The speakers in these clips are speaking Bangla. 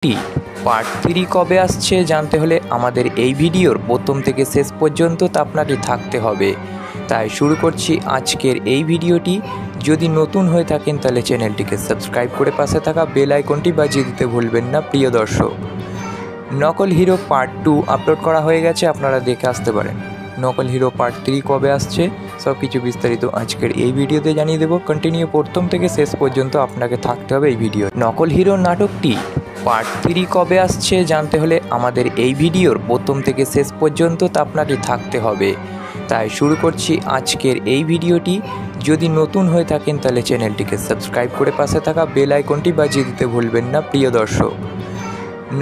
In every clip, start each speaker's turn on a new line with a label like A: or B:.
A: নাটকটি পার্ট 3 কবে আসছে জানতে হলে আমাদের এই ভিডিওর প্রথম থেকে শেষ পর্যন্ত আপনাকে থাকতে হবে। তাই শুরু করছি আজকের এই ভিডিওটি। যদি নতুন হয়ে থাকেন তাহলে চ্যানেলটিকে সাবস্ক্রাইব করে পাশে থাকা বেল আইকনটি বাজিয়ে দিতে ভুলবেন না। প্রিয় দর্শক, নকল হিরো পার্ট 2 আপলোড করা হয়ে গেছে, আপনারা দেখে আসতে পারেন। নকল হিরো পার্ট 3 কবে আসছে সব কিছু বিস্তারিত আজকের এই ভিডিওতে জানিয়ে দেবো। কন্টিনিউ প্রথম থেকে শেষ পর্যন্ত আপনাকে থাকতে হবে এই ভিডিও। নকল হিরো নাটকটি পার্ট 3 কবে আসছে জানতে হলে আমাদের এই ভিডিওর প্রথম থেকে শেষ পর্যন্ত আপনাকে থাকতে হবে। তাই শুরু করছি আজকের এই ভিডিওটি। যদি নতুন হয়ে থাকেন তাহলে চ্যানেলটিকে সাবস্ক্রাইব করে পাশে থাকা বেল আইকনটি বাজিয়ে দিতে ভুলবেন না। প্রিয় দর্শক,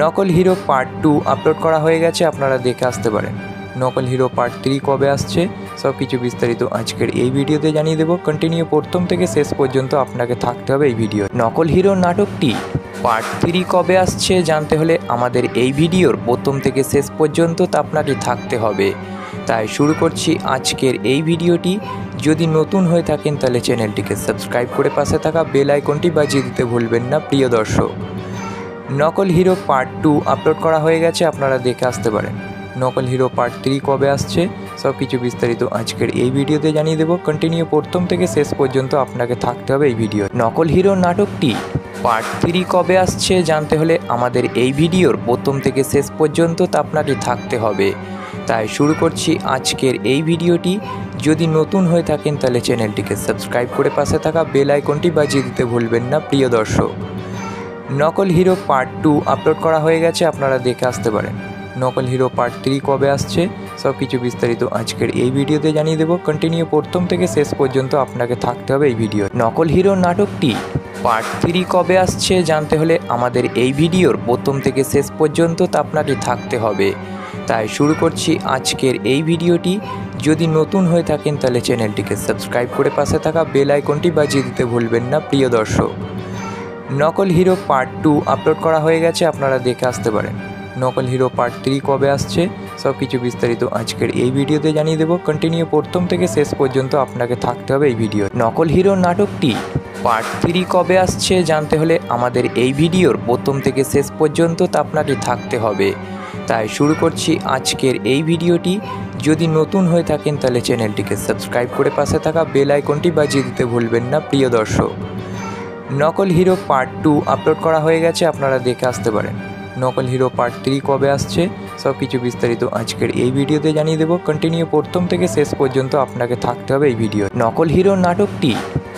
A: নকল হিরো পার্ট 2 আপলোড করা হয়ে গেছে, আপনারা দেখে আসতে পারেন। নকল হিরো পার্ট 3 কবে আসছে সব কিছু বিস্তারিত আজকের এই ভিডিওতে জানিয়ে দেবো। কন্টিনিউ প্রথম থেকে শেষ পর্যন্ত আপনাকে থাকতে হবে এই ভিডিও। নকল হিরো নাটকটি পার্ট 3 কবে আসছে জানতে হলে আমাদের এই ভিডিওর প্রথম থেকে শেষ পর্যন্ত আপনাকে থাকতে হবে। তাই শুরু করছি আজকের এই ভিডিওটি। যদি নতুন হয়ে থাকেন তাহলে চ্যানেলটিকে সাবস্ক্রাইব করে পাশে থাকা বেল আইকনটি বাজিয়ে দিতে ভুলবেন না। প্রিয় দর্শক, নকল হিরো পার্ট 2 আপলোড করা হয়ে গেছে, আপনারা দেখে আসতে পারেন। নকল হিরো পার্ট 3 কবে আসছে সব কিছু বিস্তারিত আজকের এই ভিডিওতে জানিয়ে দেবো। কন্টিনিউ প্রথম থেকে শেষ পর্যন্ত আপনাকে থাকতে হবে এই ভিডিও। নকল হিরো নাটকটি পার্ট 3 কবে আসছে জানতে হলে আমাদের এই ভিডিওর প্রথম থেকে শেষ পর্যন্ত আপনাকে থাকতে হবে। তাই শুরু করছি আজকের এই ভিডিওটি। যদি নতুন হয়ে থাকেন তাহলে চ্যানেলটিকে সাবস্ক্রাইব করে পাশে থাকা বেল আইকনটি বাজিয়ে দিতে ভুলবেন না। প্রিয় দর্শক, নকল হিরো পার্ট 2 আপলোড করা হয়ে গেছে, আপনারা দেখে আসতে পারেন। নকল হিরো পার্ট 3 কবে আসছে সব কিছু বিস্তারিত আজকের এই ভিডিওতে জানিয়ে দেবো। কন্টিনিউ প্রথম থেকে শেষ পর্যন্ত আপনাকে থাকতে হবে এই ভিডিও। নকল হিরো নাটকটি পার্ট 3 কবে আসছে জানতে হলে আমাদের এই ভিডিওর প্রথম থেকে শেষ পর্যন্ত আপনাকে থাকতে হবে। তাই শুরু করছি আজকের এই ভিডিওটি। যদি নতুন হয়ে থাকেন তাহলে চ্যানেলটিকে সাবস্ক্রাইব করে পাশে থাকা বেল আইকনটি বাজিয়ে দিতে ভুলবেন না। প্রিয় দর্শক, নকল হিরো পার্ট 2 আপলোড করা হয়ে গেছে, আপনারা দেখে আসতে পারেন। নকল হিরো পার্ট 3 কবে আসছে সব কিছু বিস্তারিত আজকের এই ভিডিওতে জানিয়ে দেবো। কন্টিনিউ প্রথম থেকে শেষ পর্যন্ত আপনাকে থাকতে হবে এই ভিডিও। নকল হিরো নাটকটি পার্ট 3 কবে আসছে জানতে হলে আমাদের এই ভিডিওর প্রথম থেকে শেষ পর্যন্ত আপনাকে থাকতে হবে। তাই শুরু করছি আজকের এই ভিডিওটি। যদি নতুন হয়ে থাকেন তাহলে চ্যানেলটিকে সাবস্ক্রাইব করে পাশে থাকা বেল আইকনটি বাজিয়ে দিতে ভুলবেন না। প্রিয় দর্শক, নকল হিরো পার্ট 2 আপলোড করা হয়ে গেছে, আপনারা দেখে আসতে পারেন। নকল হিরো পার্ট 3 কবে আসছে সব কিছু বিস্তারিত আজকের এই ভিডিওতে জানিয়ে দেবো। কন্টিনিউ প্রথম থেকে শেষ পর্যন্ত আপনাকে থাকতে হবে এই ভিডিও। নকল হিরো নাটকটি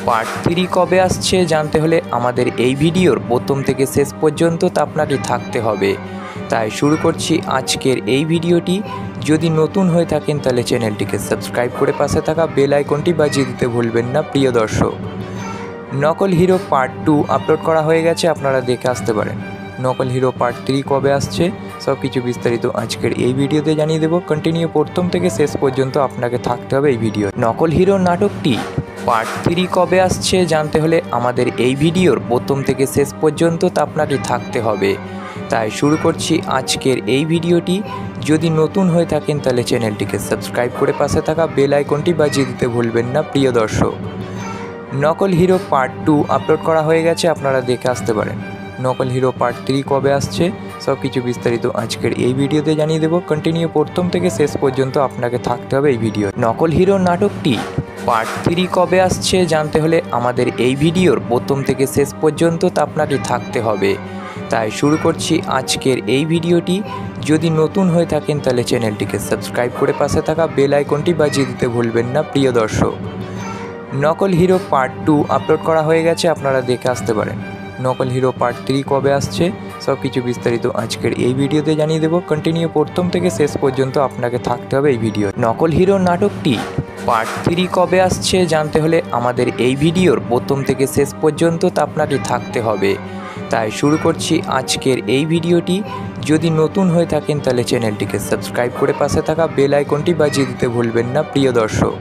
A: পার্ট 3 কবে আসছে জানতে হলে আমাদের এই ভিডিওর প্রথম থেকে শেষ পর্যন্ত আপনাকে থাকতে হবে। তাই শুরু করছি আজকের এই ভিডিওটি। যদি নতুন হয়ে থাকেন তাহলে চ্যানেলটিকে সাবস্ক্রাইব করে পাশে থাকা বেল আইকনটি বাজিয়ে দিতে ভুলবেন না। প্রিয় দর্শক, নকল হিরো পার্ট 2 আপলোড করা হয়ে গেছে, আপনারা দেখে আসতে পারেন। নকল হিরো পার্ট 3 কবে আসছে সব কিছু বিস্তারিত আজকের এই ভিডিওতে জানিয়ে দেবো। কন্টিনিউ প্রথম থেকে শেষ পর্যন্ত আপনাকে থাকতে হবে এই ভিডিও। নকল হিরো নাটকটি পার্ট 3 কবে আসছে জানতে হলে আমাদের এই ভিডিওর প্রথম থেকে শেষ পর্যন্ত আপনাকে থাকতে হবে। তাই শুরু করছি আজকের এই ভিডিওটি। যদি নতুন হয়ে থাকেন তাহলে চ্যানেলটিকে সাবস্ক্রাইব করে পাশে থাকা বেল আইকনটি বাজিয়ে দিতে ভুলবেন না। প্রিয় দর্শক, নকল হিরো পার্ট 2 আপলোড করা হয়ে গেছে, আপনারা দেখে আসতে পারেন। নকল হিরো পার্ট 3 কবে আসছে সব কিছু বিস্তারিত আজকের এই ভিডিওতে জানিয়ে দেবো। কন্টিনিউ প্রথম থেকে শেষ পর্যন্ত আপনাকে থাকতে হবে এই ভিডিও। নকল হিরো নাটকটি পার্ট 3 কবে আসছে জানতে হলে আমাদের এই ভিডিওর প্রথম থেকে শেষ পর্যন্ত আপনাকে থাকতে হবে। তাই শুরু করছি আজকের এই ভিডিওটি। যদি নতুন হয়ে থাকেন তাহলে চ্যানেলটিকে সাবস্ক্রাইব করে পাশে থাকা বেল আইকনটি বাজিয়ে দিতে ভুলবেন না। প্রিয় দর্শক, নকল হিরো পার্ট 2 আপলোড করা হয়ে গেছে, আপনারা দেখে আসতে পারেন। নকল হিরো পার্ট 3 কবে আসছে সব কিছু বিস্তারিত আজকের এই ভিডিওতে জানিয়ে দেবো। কন্টিনিউ প্রথম থেকে শেষ পর্যন্ত আপনাকে থাকতে হবে এই ভিডিও। নকল হিরো নাটকটি পার্ট 3 কবে আসছে জানতে হলে আমাদের এই ভিডিওর প্রথম থেকে শেষ পর্যন্ত আপনাকে থাকতে হবে। তাই শুরু করছি আজকের এই ভিডিওটি। যদি নতুন হয়ে থাকেন তাহলে চ্যানেলটিকে সাবস্ক্রাইব করে পাশে থাকা বেল আইকনটি বাজিয়ে দিতে ভুলবেন না। প্রিয় দর্শক,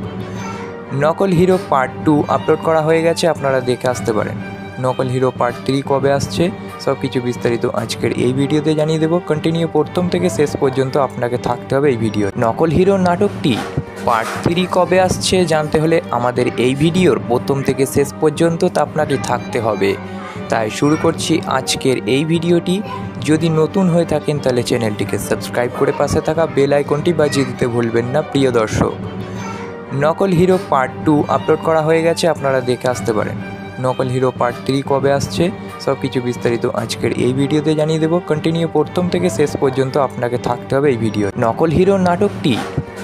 A: নকল হিরো পার্ট 2 আপলোড করা হয়ে গেছে, আপনারা দেখে আসতে পারেন। নকল হিরো পার্ট 3 কবে আসছে সব কিছু বিস্তারিত আজকের এই ভিডিওতে জানিয়ে দেবো। কন্টিনিউ প্রথম থেকে শেষ পর্যন্ত আপনাকে থাকতে হবে এই ভিডিও। নকল হিরো নাটকটি পার্ট 3 কবে আসছে জানতে হলে আমাদের এই ভিডিওর প্রথম থেকে শেষ পর্যন্ত আপনাকে থাকতে হবে। তাই শুরু করছি আজকের এই ভিডিওটি। যদি নতুন হয়ে থাকেন তাহলে চ্যানেলটিকে সাবস্ক্রাইব করে পাশে থাকা বেল আইকনটি বাজিয়ে দিতে ভুলবেন না প্রিয় দর্শক। নকল হিরো পার্ট 2 আপলোড করা হয়ে গেছে, আপনারা দেখে আসতে পারেন। নকল হিরো পার্ট 3 কবে আসছে সব কিছু বিস্তারিত আজকের এই ভিডিওতে জানিয়ে দেবো। কন্টিনিউ প্রথম থেকে শেষ পর্যন্ত আপনাকে থাকতে হবে এই ভিডিও। নকল হিরো নাটকটি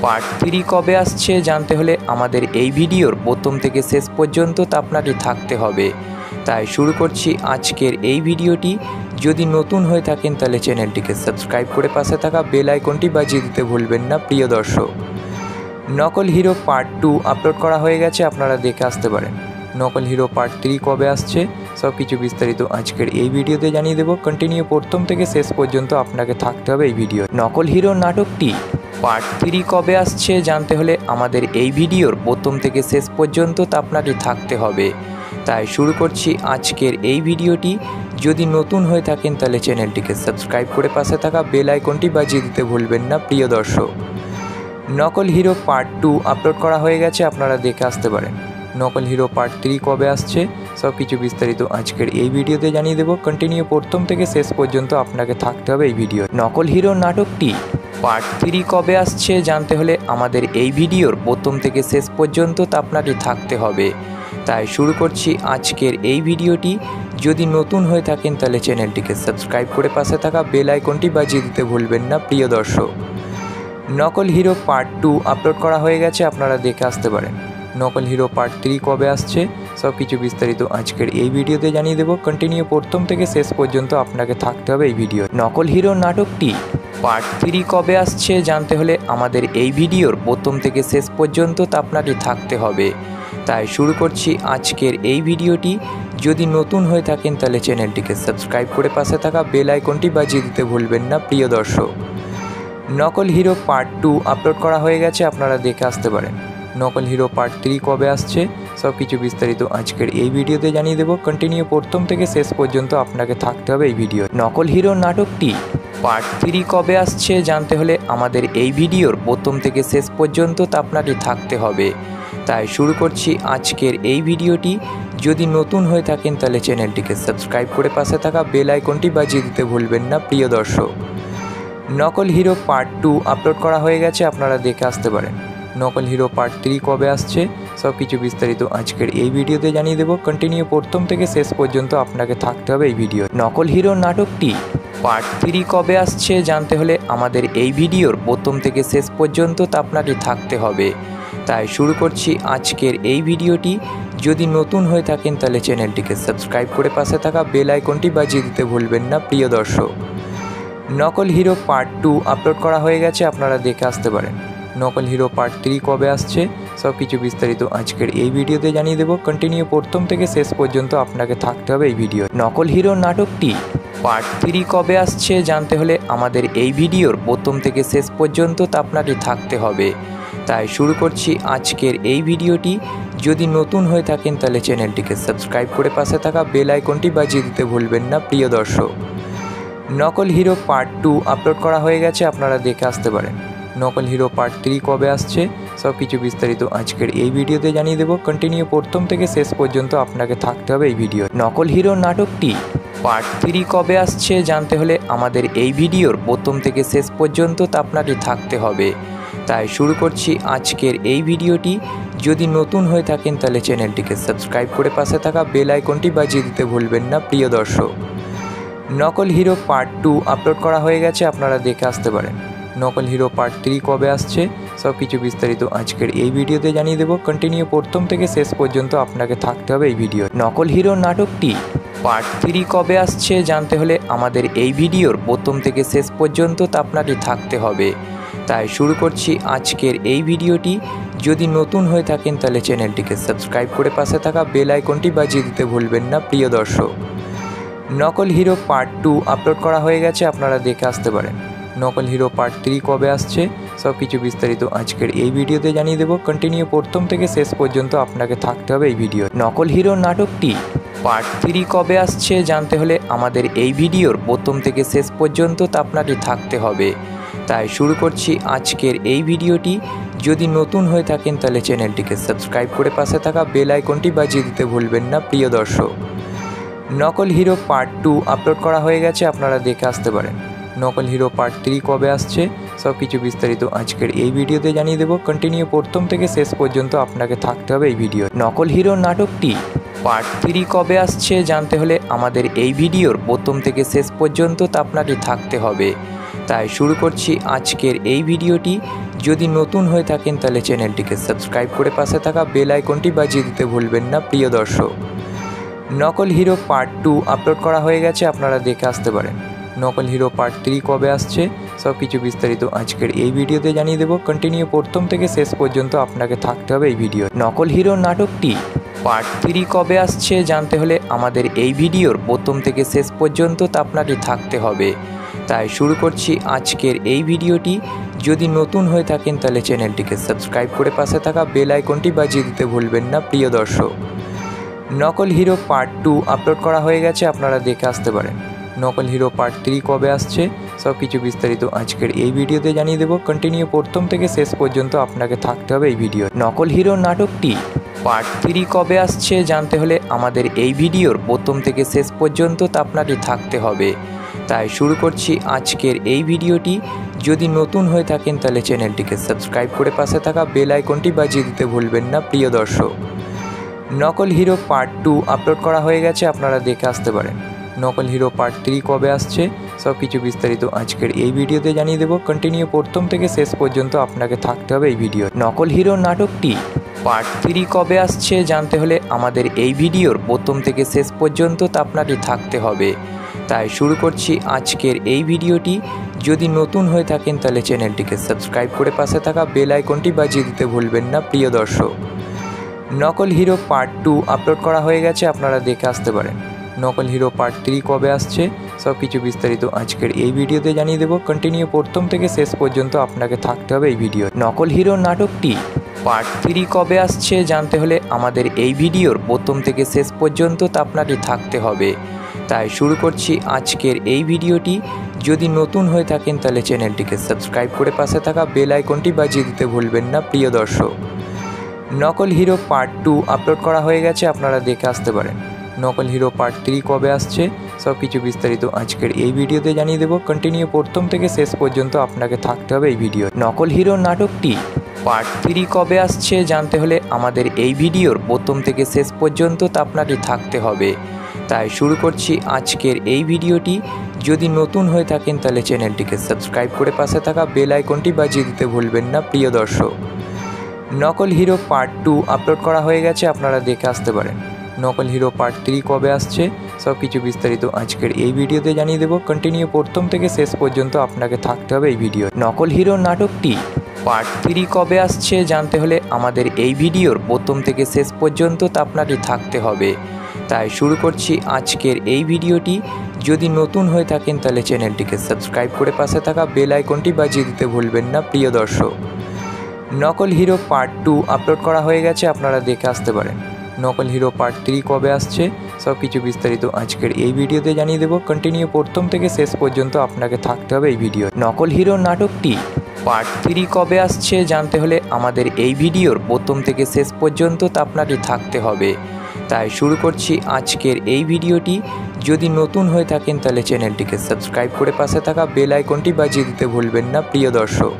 A: পার্ট 3 কবে আসছে জানতে হলে আমাদের এই ভিডিওর প্রথম থেকে শেষ পর্যন্ত আপনাকে থাকতে হবে। তাই শুরু করছি আজকের এই ভিডিওটি। যদি নতুন হয়ে থাকেন তাহলে চ্যানেলটিকে সাবস্ক্রাইব করে পাশে থাকা বেল আইকনটি বাজিয়ে দিতে ভুলবেন না প্রিয় দর্শক। নকল হিরো পার্ট 2 আপলোড করা হয়ে গেছে, আপনারা দেখে আসতে পারেন। নকল হিরো পার্ট 3 কবে আসছে সব কিছু বিস্তারিত আজকের এই ভিডিওতে জানিয়ে দেবো। কন্টিনিউ প্রথম থেকে শেষ পর্যন্ত আপনাকে থাকতে হবে এই ভিডিও। নকল হিরো নাটকটি পার্ট 3 কবে আসছে জানতে হলে আমাদের এই ভিডিওর প্রথম থেকে শেষ পর্যন্ত আপনাকে থাকতে হবে। তাই শুরু করছি আজকের এই ভিডিওটি। যদি নতুন হয়ে থাকেন তাহলে চ্যানেলটিকে সাবস্ক্রাইব করে পাশে থাকা বেল আইকনটি বাজিয়ে দিতে ভুলবেন না প্রিয় দর্শক। নকল হিরো পার্ট 2 আপলোড করা হয়ে গেছে, আপনারা দেখে আসতে পারেন। নকল হিরো পার্ট 3 কবে আসছে সব কিছু বিস্তারিত আজকের এই ভিডিওতে জানিয়ে দেবো। কন্টিনিউ প্রথম থেকে শেষ পর্যন্ত আপনাকে থাকতে হবে এই ভিডিও। নকল হিরো নাটকটি পার্ট 3 কবে আসছে জানতে হলে আমাদের এই ভিডিওর প্রথম থেকে শেষ পর্যন্ত আপনাকে থাকতে হবে। তাই শুরু করছি আজকের এই ভিডিওটি। যদি নতুন হয়ে থাকেন তাহলে চ্যানেলটিকে সাবস্ক্রাইব করে পাশে থাকা বেল আইকনটি বাজিয়ে দিতে ভুলবেন না প্রিয় দর্শক। নকল হিরো পার্ট 2 আপলোড করা হয়ে গেছে, আপনারা দেখে আসতে পারেন। নকল হিরো পার্ট 3 কবে আসছে সব কিছু বিস্তারিত আজকের এই ভিডিওতে জানিয়ে দেবো। কন্টিনিউ প্রথম থেকে শেষ পর্যন্ত আপনাকে থাকতে হবে এই ভিডিও। নকল হিরো নাটকটি পার্ট 3 কবে আসছে জানতে হলে আমাদের এই ভিডিওর প্রথম থেকে শেষ পর্যন্ত আপনাকে থাকতে হবে। তাই শুরু করছি আজকের এই ভিডিওটি। যদি নতুন হয়ে থাকেন তাহলে চ্যানেলটিকে সাবস্ক্রাইব করে পাশে থাকা বেল আইকনটি বাজিয়ে দিতে ভুলবেন না প্রিয় দর্শক। নকল হিরো পার্ট 2 আপলোড করা হয়ে গেছে, আপনারা দেখে আসতে পারেন। নকল হিরো পার্ট 3 কবে আসছে সব কিছু বিস্তারিত আজকের এই ভিডিওতে জানিয়ে দেবো। কন্টিনিউ প্রথম থেকে শেষ পর্যন্ত আপনাকে থাকতে হবে এই ভিডিও। নকল হিরো নাটকটি পার্ট 3 কবে আসছে জানতে হলে আমাদের এই ভিডিওর প্রথম থেকে শেষ পর্যন্ত আপনাকে থাকতে হবে। তাই শুরু করছি আজকের এই ভিডিওটি। যদি নতুন হয়ে থাকেন তাহলে চ্যানেলটিকে সাবস্ক্রাইব করে পাশে থাকা বেল আইকনটি বাজিয়ে দিতে ভুলবেন না প্রিয় দর্শক। নকল হিরো পার্ট 2 আপলোড করা হয়ে গেছে, আপনারা দেখে আসতে পারেন। নকল হিরো পার্ট 3 কবে আসছে সব কিছু বিস্তারিত আজকের এই ভিডিওতে জানিয়ে দেবো। কন্টিনিউ প্রথম থেকে শেষ পর্যন্ত আপনাকে থাকতে হবে এই ভিডিও। নকল হিরো নাটকটি পার্ট 3 কবে আসছে জানতে হলে আমাদের এই ভিডিওর প্রথম থেকে শেষ পর্যন্ত আপনাকে থাকতে হবে। তাই শুরু করছি আজকের এই ভিডিওটি। যদি নতুন হয়ে থাকেন তাহলে চ্যানেলটিকে সাবস্ক্রাইব করে পাশে থাকা বেল আইকনটি বাজিয়ে দিতে ভুলবেন না প্রিয় দর্শক। নকল হিরো পার্ট 2 আপলোড করা হয়ে গেছে, আপনারা দেখে আসতে পারেন। নকল হিরো পার্ট 3 কবে আসছে সব কিছু বিস্তারিত আজকের এই ভিডিওতে জানিয়ে দেবো। কন্টিনিউ প্রথম থেকে শেষ পর্যন্ত আপনাকে থাকতে হবে এই ভিডিও। নকল হিরো নাটকটি পার্ট 3 কবে আসছে জানতে হলে আমাদের এই ভিডিওর প্রথম থেকে শেষ পর্যন্ত আপনাকে থাকতে হবে। তাই শুরু করছি আজকের এই ভিডিওটি। যদি নতুন হয়ে থাকেন তাহলে চ্যানেলটিকে সাবস্ক্রাইব করে পাশে থাকা বেল আইকনটি বাজিয়ে দিতে ভুলবেন না প্রিয় দর্শক। নকল হিরো পার্ট 2 আপলোড করা হয়ে গেছে, আপনারা দেখে আসতে পারেন। নকল হিরো পার্ট 3 কবে আসছে সব কিছু বিস্তারিত আজকের এই ভিডিওতে জানিয়ে দেবো। কন্টিনিউ প্রথম থেকে শেষ পর্যন্ত আপনাকে থাকতে হবে এই ভিডিও। নকল হিরো নাটকটি পার্ট 3 কবে আসছে জানতে হলে আমাদের এই ভিডিওর প্রথম থেকে শেষ পর্যন্ত আপনাকে থাকতে হবে। তাই শুরু করছি আজকের এই ভিডিওটি। যদি নতুন হয়ে থাকেন তাহলে চ্যানেলটিকে সাবস্ক্রাইব করে পাশে থাকা বেল আইকনটি বাজিয়ে দিতে ভুলবেন না প্রিয় দর্শক। নকল হিরো পার্ট 2 আপলোড করা হয়ে গেছে, আপনারা দেখে আসতে পারেন। নকল হিরো পার্ট 3 কবে আসছে সব কিছু বিস্তারিত আজকের এই ভিডিওতে জানিয়ে দেবো। কন্টিনিউ প্রথম থেকে শেষ পর্যন্ত আপনাকে থাকতে হবে এই ভিডিও। নকল হিরো নাটকটি পার্ট 3 কবে আসছে জানতে হলে আমাদের এই ভিডিওর প্রথম থেকে শেষ পর্যন্ত আপনাকে থাকতে হবে। তাই শুরু করছি আজকের এই ভিডিওটি। যদি নতুন হয়ে থাকেন তাহলে চ্যানেলটিকে সাবস্ক্রাইব করে পাশে থাকা বেল আইকনটি বাজিয়ে দিতে ভুলবেন না প্রিয় দর্শক। নকল হিরো পার্ট 2 আপলোড করা হয়ে গেছে, আপনারা দেখে আসতে পারেন। নকল হিরো পার্ট 3 কবে আসছে সব কিছু বিস্তারিত আজকের এই ভিডিওতে জানিয়ে দেবো। কন্টিনিউ প্রথম থেকে শেষ পর্যন্ত আপনাকে থাকতে হবে এই ভিডিও। নকল হিরো নাটকটি পার্ট 3 কবে আসছে জানতে হলে আমাদের এই ভিডিওর প্রথম থেকে শেষ পর্যন্ত আপনাকে থাকতে হবে। তাই শুরু করছি আজকের এই ভিডিওটি। যদি নতুন হয়ে থাকেন তাহলে চ্যানেলটিকে সাবস্ক্রাইব করে পাশে থাকা বেল আইকনটি বাজিয়ে দিতে ভুলবেন না প্রিয় দর্শক। নকল হিরো পার্ট 2 আপলোড করা হয়ে গেছে, আপনারা দেখে আসতে পারেন। নকল হিরো পার্ট 3 কবে আসছে সব কিছু বিস্তারিত আজকের এই ভিডিওতে জানিয়ে দেবো। কন্টিনিউ প্রথম থেকে শেষ পর্যন্ত আপনাকে থাকতে হবে এই ভিডিও। নকল হিরো নাটকটি পার্ট 3 কবে আসছে জানতে হলে আমাদের এই ভিডিওর প্রথম থেকে শেষ পর্যন্ত আপনাকে থাকতে হবে। তাই শুরু করছি আজকের এই ভিডিওটি। যদি নতুন হয়ে থাকেন তাহলে চ্যানেলটিকে সাবস্ক্রাইব করে পাশে থাকা বেল আইকনটি বাজিয়ে দিতে ভুলবেন না প্রিয় দর্শক। নকল হিরো পার্ট 2 আপলোড করা হয়ে গেছে, আপনারা দেখে আসতে পারেন। নকল হিরো পার্ট 3 কবে আসছে সব কিছু বিস্তারিত আজকের এই ভিডিওতে জানিয়ে দেবো। কন্টিনিউ প্রথম থেকে শেষ পর্যন্ত আপনাকে থাকতে হবে এই ভিডিও। নকল হিরো নাটকটি পার্ট 3 কবে আসছে জানতে হলে আমাদের এই ভিডিওর প্রথম থেকে শেষ পর্যন্ত আপনাকে থাকতে হবে। তাই শুরু করছি আজকের এই ভিডিওটি। যদি নতুন হয়ে থাকেন তাহলে চ্যানেলটিকে সাবস্ক্রাইব করে পাশে থাকা বেল আইকনটি বাজিয়ে দিতে ভুলবেন না প্রিয় দর্শক। নকল হিরো পার্ট 2 আপলোড করা হয়ে গেছে, আপনারা দেখে আসতে পারেন। নকল হিরো পার্ট 3 কবে আসছে সব কিছু বিস্তারিত আজকের এই ভিডিওতে জানিয়ে দেবো। কন্টিনিউ প্রথম থেকে শেষ পর্যন্ত আপনাকে থাকতে হবে এই ভিডিও। নকল হিরো নাটকটি পার্ট 3 কবে আসছে জানতে হলে আমাদের এই ভিডিওর প্রথম থেকে শেষ পর্যন্ত আপনাকে থাকতে হবে। তাই শুরু করছি আজকের এই ভিডিওটি। যদি নতুন হয়ে থাকেন তাহলে চ্যানেলটিকে সাবস্ক্রাইব করে পাশে থাকা বেল আইকনটি বাজিয়ে দিতে ভুলবেন না প্রিয় দর্শক। নকল হিরো পার্ট 2 আপলোড করা হয়ে গেছে, আপনারা দেখে আসতে পারেন। নকল হিরো পার্ট 3 কবে আসছে সব কিছু বিস্তারিত আজকের এই ভিডিওতে জানিয়ে দেবো। কন্টিনিউ প্রথম থেকে শেষ পর্যন্ত আপনাকে থাকতে হবে এই ভিডিও। নকল হিরো নাটকটি পার্ট 3 কবে আসছে জানতে হলে আমাদের এই ভিডিওর প্রথম থেকে শেষ পর্যন্ত আপনাকে থাকতে হবে। তাই শুরু করছি আজকের এই ভিডিওটি। যদি নতুন হয়ে থাকেন তাহলে চ্যানেলটিকে সাবস্ক্রাইব করে পাশে থাকা বেল আইকনটি বাজিয়ে দিতে ভুলবেন না প্রিয় দর্শক। নকল হিরো পার্ট 2 আপলোড করা হয়ে গেছে, আপনারা দেখে আসতে পারেন। নকল হিরো পার্ট 3 কবে আসছে সব কিছু বিস্তারিত আজকের এই ভিডিওতে জানিয়ে দেবো। কন্টিনিউ প্রথম থেকে শেষ পর্যন্ত আপনাকে থাকতে হবে এই ভিডিও। নকল হিরো নাটকটি পার্ট 3 কবে আসছে জানতে হলে আমাদের এই ভিডিওর প্রথম থেকে শেষ পর্যন্ত আপনাকে থাকতে হবে। তাই শুরু করছি আজকের এই ভিডিওটি। যদি নতুন হয়ে থাকেন তাহলে চ্যানেলটিকে সাবস্ক্রাইব করে পাশে থাকা বেল আইকনটি বাজিয়ে দিতে ভুলবেন না প্রিয় দর্শক। নকল হিরো পার্ট 2 আপলোড করা হয়ে গেছে, আপনারা দেখে আসতে পারেন। নকল হিরো পার্ট 3 কবে আসছে সব কিছু বিস্তারিত আজকের এই ভিডিওতে জানিয়ে দেবো। কন্টিনিউ প্রথম থেকে শেষ পর্যন্ত আপনাকে থাকতে হবে এই ভিডিও। নকল হিরো নাটকটি পার্ট 3 কবে আসছে জানতে হলে আমাদের এই ভিডিওর প্রথম থেকে শেষ পর্যন্ত আপনাকে থাকতে হবে। তাই শুরু করছি আজকের এই ভিডিওটি। যদি নতুন হয়ে থাকেন তাহলে চ্যানেলটিকে সাবস্ক্রাইব করে পাশে থাকা বেল আইকনটি বাজিয়ে দিতে ভুলবেন না প্রিয় দর্শক। নকল হিরো পার্ট 2 আপলোড করা হয়ে গেছে, আপনারা দেখে আসতে পারেন। নকল হিরো পার্ট 3 কবে আসছে সব কিছু বিস্তারিত আজকের এই ভিডিওতে জানিয়ে দেবো। কন্টিনিউ প্রথম থেকে শেষ পর্যন্ত আপনাকে থাকতে হবে এই ভিডিও। নকল হিরো নাটকটি পার্ট 3 কবে আসছে জানতে হলে আমাদের এই ভিডিওর প্রথম থেকে শেষ পর্যন্ত আপনাকে থাকতে হবে। তাই শুরু করছি আজকের এই ভিডিওটি। যদি নতুন হয়ে থাকেন তাহলে চ্যানেলটিকে সাবস্ক্রাইব করে পাশে থাকা বেল আইকনটি বাজিয়ে দিতে ভুলবেন না প্রিয় দর্শক। নকল হিরো পার্ট 2 আপলোড করা হয়ে গেছে, আপনারা দেখে আসতে পারেন। নকল হিরো পার্ট 3 কবে আসছে সব কিছু বিস্তারিত আজকের এই ভিডিওতে জানিয়ে দেবো। কন্টিনিউ প্রথম থেকে শেষ পর্যন্ত আপনাকে থাকতে হবে এই ভিডিও। নকল হিরো নাটকটি পার্ট 3 কবে আসছে জানতে হলে আমাদের এই ভিডিওর প্রথম থেকে শেষ পর্যন্ত আপনাকে থাকতে হবে। তাই শুরু করছি আজকের এই ভিডিওটি। যদি নতুন হয়ে থাকেন তাহলে চ্যানেলটিকে সাবস্ক্রাইব করে পাশে থাকা বেল আইকনটি বাজিয়ে দিতে ভুলবেন না প্রিয় দর্শক।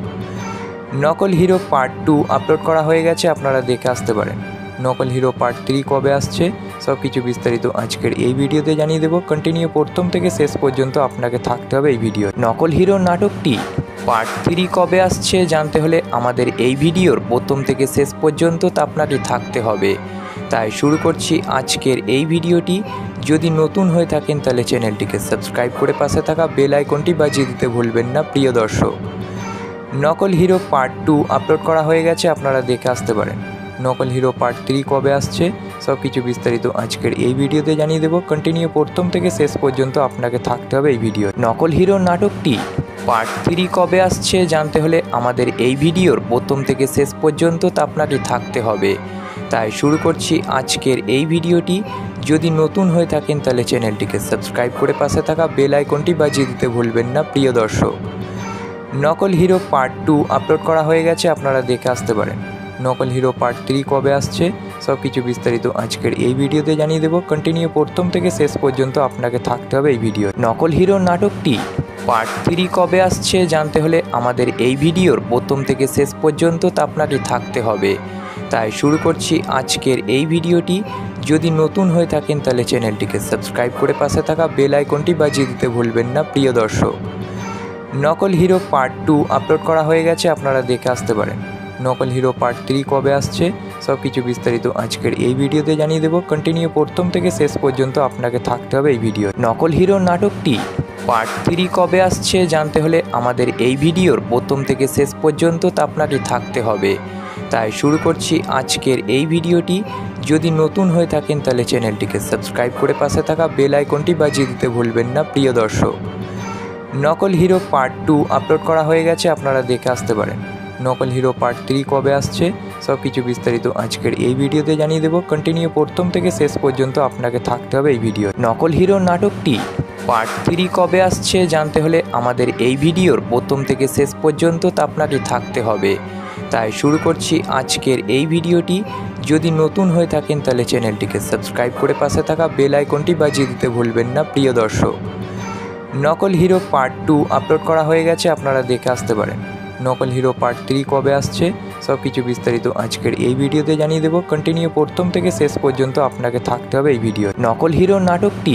A: নকল হিরো পার্ট 2 আপলোড করা হয়ে গেছে, আপনারা দেখে আসতে পারেন। নকল হিরো পার্ট 3 কবে আসছে সব কিছু বিস্তারিত আজকের এই ভিডিওতে জানিয়ে দেবো। কন্টিনিউ প্রথম থেকে শেষ পর্যন্ত আপনাকে থাকতে হবে এই ভিডিও। নকল হিরো নাটকটি পার্ট 3 কবে আসছে জানতে হলে আমাদের এই ভিডিওর প্রথম থেকে শেষ পর্যন্ত আপনাকে থাকতে হবে। তাই শুরু করছি আজকের এই ভিডিওটি। যদি নতুন হয়ে থাকেন তাহলে চ্যানেলটিকে সাবস্ক্রাইব করে পাশে থাকা বেল আইকনটি বাজিয়ে দিতে ভুলবেন না প্রিয় দর্শক। নকল হিরো পার্ট 2 আপলোড করা হয়ে গেছে, আপনারা দেখে আসতে পারেন। নকল হিরো পার্ট 3 কবে আসছে সব কিছু বিস্তারিত আজকের এই ভিডিওতে জানিয়ে দেবো। কন্টিনিউ প্রথম থেকে শেষ পর্যন্ত আপনাকে থাকতে হবে এই ভিডিও। নকল হিরো নাটকটি পার্ট 3 কবে আসছে জানতে হলে আমাদের এই ভিডিওর প্রথম থেকে শেষ পর্যন্ত আপনাকে থাকতে হবে। তাই শুরু করছি আজকের এই ভিডিওটি। যদি নতুন হয়ে থাকেন তাহলে চ্যানেলটিকে সাবস্ক্রাইব করে পাশে থাকা বেল আইকনটি বাজিয়ে দিতে ভুলবেন না প্রিয় দর্শক। নকল হিরো পার্ট 2 আপলোড করা হয়ে গেছে, আপনারা দেখে আসতে পারেন। নকল হিরো পার্ট 3 কবে আসছে সব কিছু বিস্তারিত আজকের এই ভিডিওতে জানিয়ে দেবো। কন্টিনিউ প্রথম থেকে শেষ পর্যন্ত আপনাকে থাকতে হবে এই ভিডিও। নকল হিরো নাটকটি পার্ট 3 কবে আসছে জানতে হলে আমাদের এই ভিডিওর প্রথম থেকে শেষ পর্যন্ত আপনাকে থাকতে হবে। তাই শুরু করছি আজকের এই ভিডিওটি। যদি নতুন হয়ে থাকেন তাহলে চ্যানেলটিকে সাবস্ক্রাইব করে পাশে থাকা বেল আইকনটি বাজিয়ে দিতে ভুলবেন না প্রিয় দর্শক। নকল হিরো পার্ট 2 আপলোড করা হয়ে গেছে, আপনারা দেখে আসতে পারেন। নকল হিরো পার্ট 3 কবে আসছে সব কিছু বিস্তারিত আজকের এই ভিডিওতে জানিয়ে দেবো। কন্টিনিউ প্রথম থেকে শেষ পর্যন্ত আপনাকে থাকতে হবে এই ভিডিও। নকল হিরো নাটকটি পার্ট 3 কবে আসছে জানতে হলে আমাদের এই ভিডিওর প্রথম থেকে শেষ পর্যন্ত আপনাকে থাকতে হবে। তাই শুরু করছি আজকের এই ভিডিওটি। যদি নতুন হয়ে থাকেন তাহলে চ্যানেলটিকে সাবস্ক্রাইব করে পাশে থাকা বেল আইকনটি বাজিয়ে দিতে ভুলবেন না প্রিয় দর্শক। নকল হিরো পার্ট 2 আপলোড করা হয়ে গেছে, আপনারা দেখে আসতে পারেন। নকল হিরো পার্ট 3 কবে আসছে সব কিছু বিস্তারিত আজকের এই ভিডিওতে জানিয়ে দেবো। কন্টিনিউ প্রথম থেকে শেষ পর্যন্ত আপনাকে থাকতে হবে এই ভিডিও। নকল হিরো নাটকটি পার্ট 3 কবে আসছে জানতে হলে আমাদের এই ভিডিওর প্রথম থেকে শেষ পর্যন্ত আপনাকে থাকতে হবে। তাই শুরু করছি আজকের এই ভিডিওটি। যদি নতুন হয়ে থাকেন তাহলে চ্যানেলটিকে সাবস্ক্রাইব করে পাশে থাকা বেল আইকনটি বাজিয়ে দিতে ভুলবেন না প্রিয় দর্শক। নকল হিরো পার্ট 2 আপলোড করা হয়ে গেছে, আপনারা দেখে আসতে পারেন। নকল হিরো পার্ট 3 কবে আসছে সব কিছু বিস্তারিত আজকের এই ভিডিওতে জানিয়ে দেবো। কন্টিনিউ প্রথম থেকে শেষ পর্যন্ত আপনাকে থাকতে হবে এই ভিডিও। নকল হিরো নাটকটি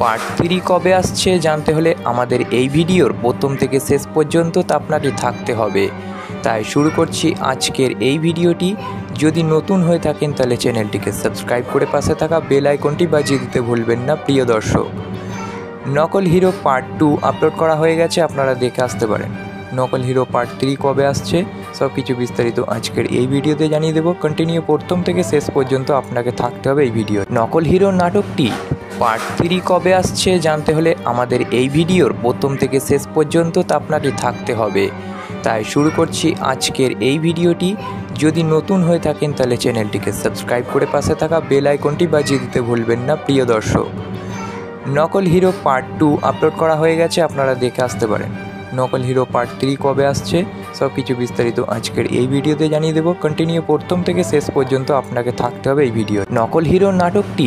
A: পার্ট 3 কবে আসছে জানতে হলে আমাদের এই ভিডিওর প্রথম থেকে শেষ পর্যন্ত আপনাকে থাকতে হবে। তাই শুরু করছি আজকের এই ভিডিওটি। যদি নতুন হয়ে থাকেন তাহলে চ্যানেলটিকে সাবস্ক্রাইব করে পাশে থাকা বেল আইকনটি বাজিয়ে দিতে ভুলবেন না প্রিয় দর্শক। নকল হিরো পার্ট 2 আপলোড করা হয়ে গেছে, আপনারা দেখে আসতে পারেন। নকল হিরো পার্ট 3 কবে আসছে সব কিছু বিস্তারিত আজকের এই ভিডিওতে জানিয়ে দেবো। কন্টিনিউ প্রথম থেকে শেষ পর্যন্ত আপনাকে থাকতে হবে এই ভিডিও। নকল হিরো নাটকটি পার্ট 3 কবে আসছে জানতে হলে আমাদের এই ভিডিওর প্রথম থেকে শেষ পর্যন্ত আপনাকে থাকতে হবে। তাই শুরু করছি আজকের এই ভিডিওটি। যদি নতুন হয়ে থাকেন তাহলে চ্যানেলটিকে সাবস্ক্রাইব করে পাশে থাকা বেল আইকনটি বাজিয়ে দিতে ভুলবেন না প্রিয় দর্শক। নকল হিরো পার্ট 2 আপলোড করা হয়ে গেছে, আপনারা দেখে আসতে পারেন। নকল হিরো পার্ট 3 কবে আসছে সব কিছু বিস্তারিত আজকের এই ভিডিওতে জানিয়ে দেবো। কন্টিনিউ প্রথম থেকে শেষ পর্যন্ত আপনাকে থাকতে হবে এই ভিডিও। নকল হিরো নাটকটি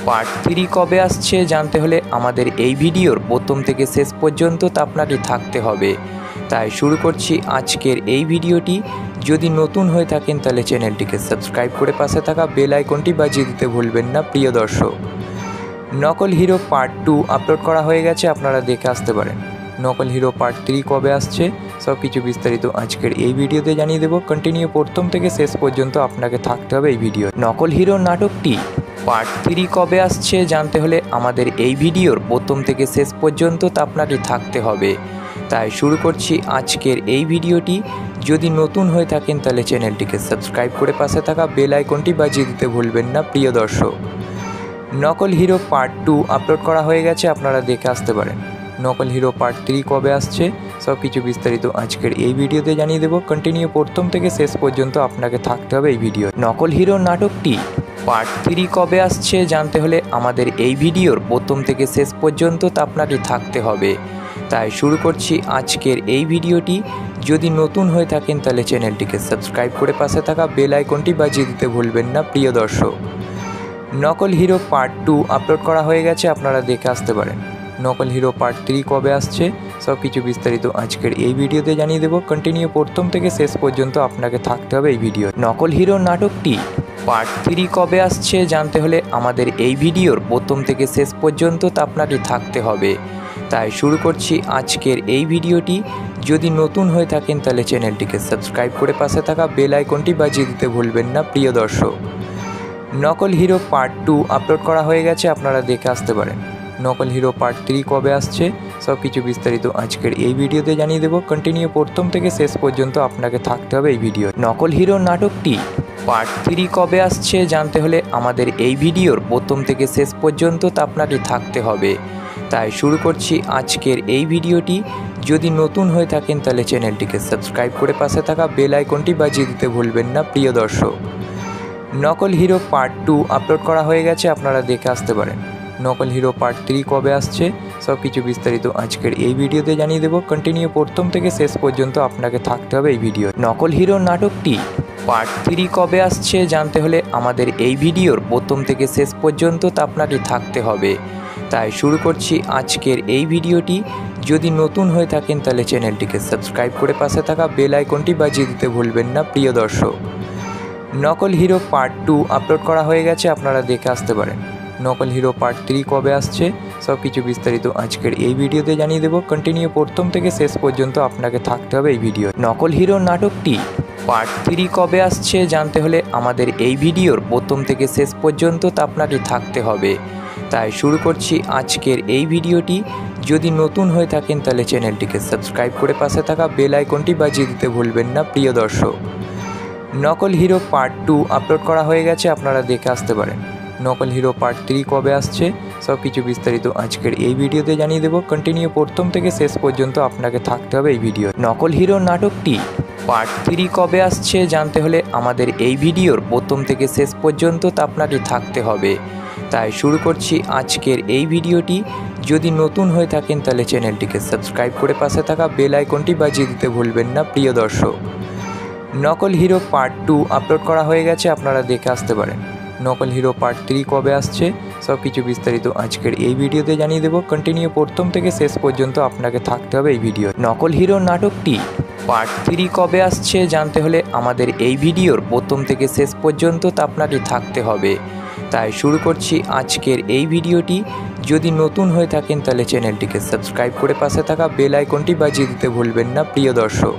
A: পার্ট 3 কবে আসছে জানতে হলে আমাদের এই ভিডিওর প্রথম থেকে শেষ পর্যন্ত আপনাকে থাকতে হবে। তাই শুরু করছি আজকের এই ভিডিওটি। যদি নতুন হয়ে থাকেন তাহলে চ্যানেলটিকে সাবস্ক্রাইব করে পাশে থাকা বেল আইকনটি বাজিয়ে দিতে ভুলবেন না প্রিয় দর্শক। নকল হিরো পার্ট 2 আপলোড করা হয়ে গেছে, আপনারা দেখে আসতে পারেন। নকল হিরো পার্ট 3 কবে আসছে সব কিছু বিস্তারিত আজকের এই ভিডিওতে জানিয়ে দেবো। কন্টিনিউ প্রথম থেকে শেষ পর্যন্ত আপনাকে থাকতে হবে এই ভিডিও। নকল হিরো নাটকটি পার্ট 3 কবে আসছে জানতে হলে আমাদের এই ভিডিওর প্রথম থেকে শেষ পর্যন্ত আপনাকে থাকতে হবে। তাই শুরু করছি আজকের এই ভিডিওটি। যদি নতুন হয়ে থাকেন তাহলে চ্যানেলটিকে সাবস্ক্রাইব করে পাশে থাকা বেল আইকনটি বাজিয়ে দিতে ভুলবেন না প্রিয় দর্শক। নকল হিরো পার্ট 2 আপলোড করা হয়ে গেছে, আপনারা দেখে আসতে পারেন। নকল হিরো পার্ট 3 কবে আসছে সব কিছু বিস্তারিত আজকের এই ভিডিওতে জানিয়ে দেবো। কন্টিনিউ প্রথম থেকে শেষ পর্যন্ত আপনাকে থাকতে হবে এই ভিডিও। নকল হিরো নাটকটি পার্ট 3 কবে আসছে জানতে হলে আমাদের এই ভিডিওর প্রথম থেকে শেষ পর্যন্ত আপনাকে থাকতে হবে। তাই শুরু করছি আজকের এই ভিডিওটি। যদি নতুন হয়ে থাকেন তাহলে চ্যানেলটিকে সাবস্ক্রাইব করে পাশে থাকা বেল আইকনটি বাজিয়ে দিতে ভুলবেন না প্রিয় দর্শক। নকল হিরো পার্ট 2 আপলোড করা হয়ে গেছে, আপনারা দেখে আসতে পারেন। নকল হিরো পার্ট 3 কবে আসছে সব কিছু বিস্তারিত আজকের এই ভিডিওতে জানিয়ে দেবো। কন্টিনিউ প্রথম থেকে শেষ পর্যন্ত আপনাকে থাকতে হবে এই ভিডিও। নকল হিরো নাটকটি পার্ট 3 কবে আসছে জানতে হলে আমাদের এই ভিডিওর প্রথম থেকে শেষ পর্যন্ত আপনাকে থাকতে হবে। তাই শুরু করছি আজকের এই ভিডিওটি। যদি নতুন হয়ে থাকেন তাহলে চ্যানেলটিকে সাবস্ক্রাইব করে পাশে থাকা বেল আইকনটি বাজিয়ে দিতে ভুলবেন না প্রিয় দর্শক। নকল হিরো পার্ট 2 আপলোড করা হয়ে গেছে, আপনারা দেখে আসতে পারেন। নকল হিরো পার্ট 3 কবে আসছে সব কিছু বিস্তারিত আজকের এই ভিডিওতে জানিয়ে দেবো। কন্টিনিউ প্রথম থেকে শেষ পর্যন্ত আপনাকে থাকতে হবে এই ভিডিও। নকল হিরো নাটকটি পার্ট 3 কবে আসছে জানতে হলে আমাদের এই ভিডিওর প্রথম থেকে শেষ পর্যন্ত আপনাকে থাকতে হবে। তাই শুরু করছি আজকের এই ভিডিওটি। যদি নতুন হয়ে থাকেন তাহলে চ্যানেলটিকে সাবস্ক্রাইব করে পাশে থাকা বেল আইকনটি বাজিয়ে দিতে ভুলবেন না প্রিয় দর্শক। নকল হিরো পার্ট 2 আপলোড করা হয়ে গেছে, আপনারা দেখে আসতে পারেন। নকল হিরো পার্ট 3 কবে আসছে সব কিছু বিস্তারিত আজকের এই ভিডিওতে জানিয়ে দেবো। কন্টিনিউ প্রথম থেকে শেষ পর্যন্ত আপনাকে থাকতে হবে এই ভিডিও। নকল হিরো নাটকটি পার্ট 3 কবে আসছে জানতে হলে আমাদের এই ভিডিওর প্রথম থেকে শেষ পর্যন্ত তা আপনাকে থাকতে হবে। তাই শুরু করছি আজকের এই ভিডিওটি। যদি নতুন হয়ে থাকেন তাহলে চ্যানেলটিকে সাবস্ক্রাইব করে পাশে থাকা বেল আইকনটি বাজিয়ে দিতে ভুলবেন না প্রিয় দর্শক। নকল হিরো পার্ট 2 আপলোড করা হয়ে গেছে, আপনারা দেখে আসতে পারেন। নকল হিরো পার্ট 3 কবে আসছে সব কিছু বিস্তারিত আজকের এই ভিডিওতে জানিয়ে দেবো। কন্টিনিউ প্রথম থেকে শেষ পর্যন্ত আপনাকে থাকতে হবে এই ভিডিও। নকল হিরো নাটকটি পার্ট 3 কবে আসছে জানতে হলে আমাদের এই ভিডিওর প্রথম থেকে শেষ পর্যন্ত তা আপনাকে থাকতে হবে। তাই শুরু করছি আজকের এই ভিডিওটি। যদি নতুন হয়ে থাকেন তাহলে চ্যানেলটিকে সাবস্ক্রাইব করে পাশে থাকা বেল আইকনটি বাজিয়ে দিতে ভুলবেন না প্রিয় দর্শক। নকল হিরো পার্ট 2 আপলোড করা হয়ে গেছে, আপনারা দেখে আসতে পারেন। নকল হিরো পার্ট 3 কবে আসছে সব কিছু বিস্তারিত আজকের এই ভিডিওতে জানিয়ে দেবো। কন্টিনিউ প্রথম থেকে শেষ পর্যন্ত আপনাকে থাকতে হবে এই ভিডিও। নকল হিরো নাটকটি পার্ট 3 কবে আসছে জানতে হলে আমাদের এই ভিডিওর প্রথম থেকে শেষ পর্যন্ত তা আপনাকে থাকতে হবে। তাই শুরু করছি আজকের এই ভিডিওটি। যদি নতুন হয়ে থাকেন তাহলে চ্যানেলটিকে সাবস্ক্রাইব করে পাশে থাকা বেল আইকনটি বাজিয়ে দিতে ভুলবেন না প্রিয় দর্শক। নকল হিরো পার্ট 2 আপলোড করা হয়ে গেছে, আপনারা দেখে আসতে পারেন। নকল হিরো পার্ট 3 কবে আসছে সব কিছু বিস্তারিত আজকের এই ভিডিওতে জানিয়ে দেবো। কন্টিনিউ প্রথম থেকে শেষ পর্যন্ত আপনাকে থাকতে হবে এই ভিডিও। নকল হিরো নাটকটি পার্ট 3 কবে আসছে জানতে হলে আমাদের এই ভিডিওর প্রথম থেকে শেষ পর্যন্ত তা আপনাকে থাকতে হবে। তাই শুরু করছি আজকের এই ভিডিওটি। যদি নতুন হয়ে থাকেন তাহলে চ্যানেলটিকে সাবস্ক্রাইব করে পাশে থাকা বেল আইকনটি বাজিয়ে দিতে ভুলবেন না প্রিয় দর্শক।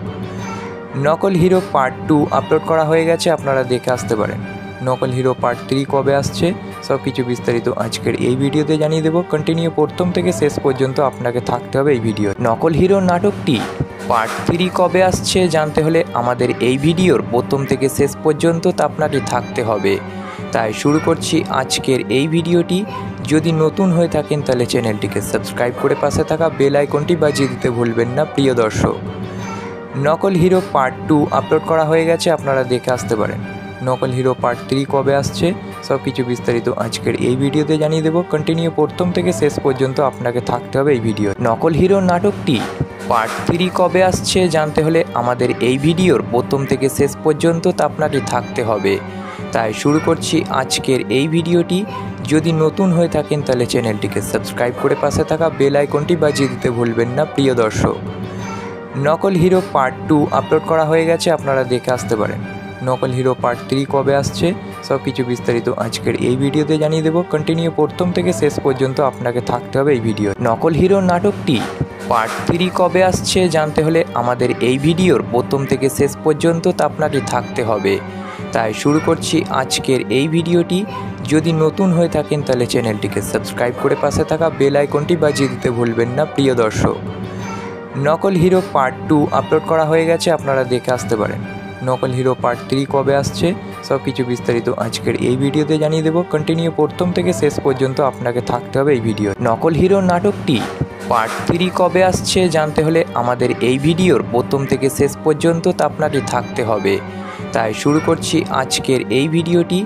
A: নকল হিরো পার্ট 2 আপলোড করা হয়ে গেছে, আপনারা দেখে আসতে পারেন। নকল হিরো পার্ট 3 কবে আসছে সব কিছু বিস্তারিত আজকের এই ভিডিওতে জানিয়ে দেবো। কন্টিনিউ প্রথম থেকে শেষ পর্যন্ত আপনাকে থাকতে হবে এই ভিডিও। নকল হিরো নাটকটি পার্ট 3 কবে আসছে জানতে হলে আমাদের এই ভিডিওর প্রথম থেকে শেষ পর্যন্ত তা আপনাকে থাকতে হবে। তাই শুরু করছি আজকের এই ভিডিওটি। যদি নতুন হয়ে থাকেন তাহলে চ্যানেলটিকে সাবস্ক্রাইব করে পাশে থাকা বেল আইকনটি বাজিয়ে দিতে ভুলবেন না প্রিয় দর্শক। নকল হিরো পার্ট 2 আপলোড করা হয়ে গেছে, আপনারা দেখে আসতে পারেন। নকল হিরো পার্ট 3 কবে আসছে সব কিছু বিস্তারিত আজকের এই ভিডিওতে জানিয়ে দেবো। কন্টিনিউ প্রথম থেকে শেষ পর্যন্ত আপনাকে থাকতে হবে এই ভিডিও। নকল হিরো নাটকটি পার্ট 3 কবে আসছে জানতে হলে আমাদের এই ভিডিওর প্রথম থেকে শেষ পর্যন্ত তা আপনাকে থাকতে হবে। তাই শুরু করছি আজকের এই ভিডিওটি। যদি নতুন হয়ে থাকেন তাহলে চ্যানেলটিকে সাবস্ক্রাইব করে পাশে থাকা বেল আইকনটি বাজিয়ে দিতে ভুলবেন না প্রিয় দর্শক। নকল হিরো পার্ট 2 আপলোড করা হয়ে গেছে, আপনারা দেখে আসতে পারেন। নকল হিরো পার্ট 3 কবে আসছে সব কিছু বিস্তারিত আজকের এই ভিডিওতে জানিয়ে দেবো। কন্টিনিউ প্রথম থেকে শেষ পর্যন্ত আপনাকে থাকতে হবে এই ভিডিও। নকল হিরো নাটকটি পার্ট 3 কবে আসছে জানতে হলে আমাদের এই ভিডিওর প্রথম থেকে শেষ পর্যন্ত তা আপনাকে থাকতে হবে। তাই শুরু করছি আজকের এই ভিডিওটি। যদি নতুন হয়ে থাকেন তাহলে চ্যানেলটিকে সাবস্ক্রাইব করে পাশে থাকা বেল আইকনটি বাজিয়ে দিতে ভুলবেন না প্রিয় দর্শক। নকল হিরো পার্ট 2 আপলোড করা হয়ে গেছে, আপনারা দেখে আসতে পারেন। নকল হিরো পার্ট 3 কবে আসছে সব কিছু বিস্তারিত আজকের এই ভিডিওতে জানিয়ে দেবো। কন্টিনিউ প্রথম থেকে শেষ পর্যন্ত আপনাকে থাকতে হবে এই ভিডিও। নকল হিরো নাটকটি পার্ট 3 কবে আসছে জানতে হলে আমাদের এই ভিডিওর প্রথম থেকে শেষ পর্যন্ত তা আপনাকে থাকতে হবে। তাই শুরু করছি আজকের এই ভিডিওটি।